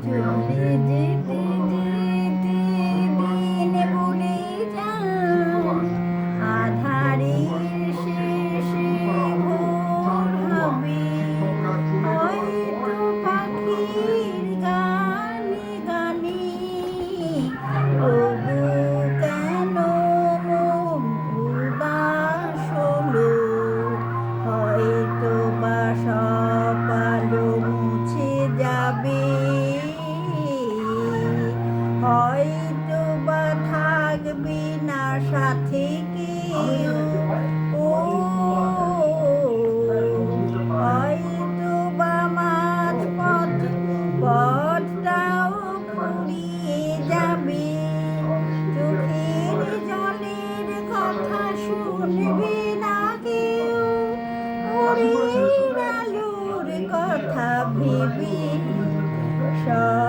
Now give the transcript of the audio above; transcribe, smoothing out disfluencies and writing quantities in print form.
চলে যেতে যেতে দিন বলে যায়, আঁধারের শেষে ভোর হবে, হয়তো পাখির গানে গানে। তবু কেন মন উদাস হলো, হয়তো বা সব আলো মুছে যাবে, হয়তো বা থাকবে না সাথে কেউ। ও হয়তো বা মাঝপথ পথটাও ফুরিয়ে যাবে, চোখের জলের কথা শুনবে না কেউ, ভোরের আলোর কথা ভেবে সব